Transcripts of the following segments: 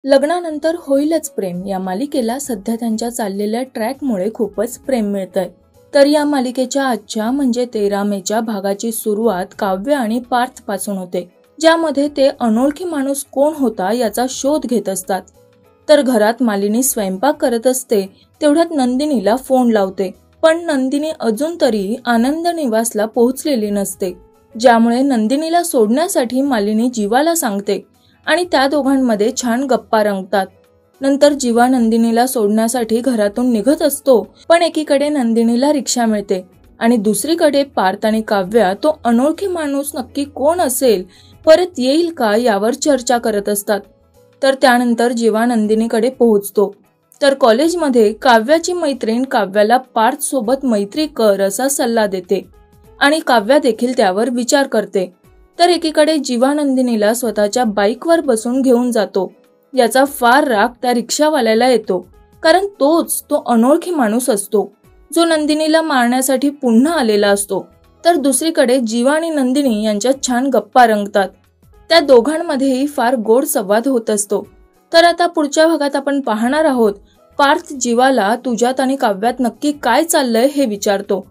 लग्नानंतर होईलच प्रेम या मालिकेला सध्या त्यांच्या चाललेल्या ट्रॅकमुळे खूपच प्रेम मिळतंय। तर या मालिकेच्या आजच्या म्हणजे 13 मेच्या भागाची सुरुवात काव्य आणि पार्थ पासून होते, ज्यामध्ये ते अनोळखी माणूस कोण होता याचा शोध घेत असतात। तर घरात मालिनी स्वयंपाक करत असते तेवढ्यात नंदिनीला फोन लावते, पण नंदिनी अजून तरी आनंद निवासला पोहोचलेली नसते, ज्यामुळे नंदिनीला सोडण्यासाठी मालिनी जीवाला सांगते आणि त्या दोघांमध्ये छान गप्पा रंगतात। नंतर जीवा नंदिनीला सोडण्यासाठी घरातून निघत असतो, पण एकीकडे नंदिनीला रिक्षा मिळते आणि दुसरीकडे पार्थ आणि काव्या तो अनोळखी माणूस नक्की कोण असेल, परत येईल का यावर चर्चा करत असतात। तर त्यानंतर जीवा नंदिनीकडे पोहोचतो, तर कॉलेजमध्ये काव्याची मैत्रीण काव्याला पार्थ सोबत मैत्री कर असा सल्ला देते आणि काव्या देखील त्यावर विचार करते। तर एकीकडे जीवा नंदिनीला स्वतःच्या बाईकवर बसून घेऊन जातो, याचा फार राग त्या रिक्षावाल्याला येतो, कारण तोच तो अनोळखी माणूस असतो जो नंदिनीला मारण्यासाठी पुन्हा आलेला असतो। तर दुसरीकडे जीवा आणि नंदिनी यांच्यात छान गप्पा रंगतात, त्या दोघांमध्येही फार गोड संवाद होत असतो। तर आता पुढच्या भागात आपण पाहणार आहोत पार्थ जीवाला तुझ्यात आणि काव्यात नक्की काय चाललंय हे विचारतो।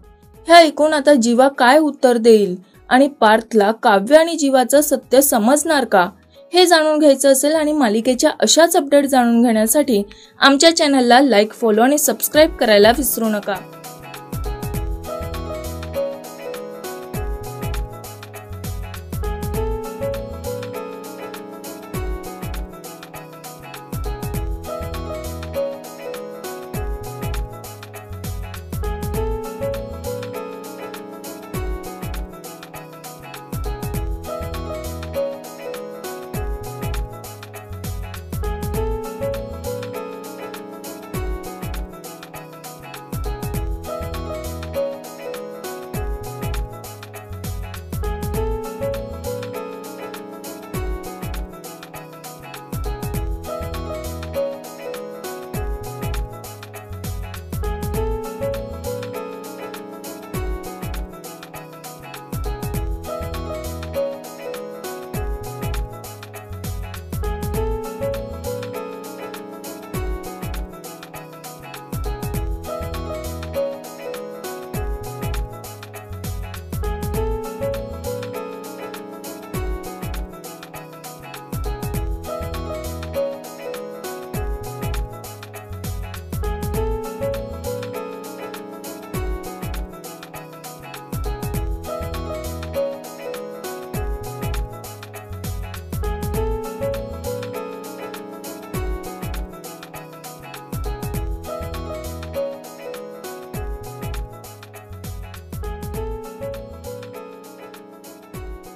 हे ऐकून आता जीवा काय उत्तर देईल आणि पार्थला काव्य आणि जीवाचं सत्य समजणार का हे जाणून घ्यायचं असेल आणि मालिकेच्या अशाच अपडेट जाणून घेण्यासाठी आमच्या चॅनलला लाईक, फॉलो आणि सबस्क्राईब करायला विसरू नका।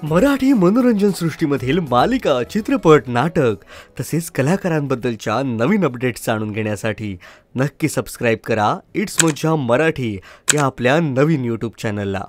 मराठी मनोरंजन सृष्टीमधील मालिका, चित्रपट, नाटक तसेच कलाकारांबद्दलच्या नवीन अपडेट्स जाणून घेण्यासाठी नक्की सबस्क्राइब करा इट्स मज्जा मराठी या आपल्या नवीन YouTube चॅनलला।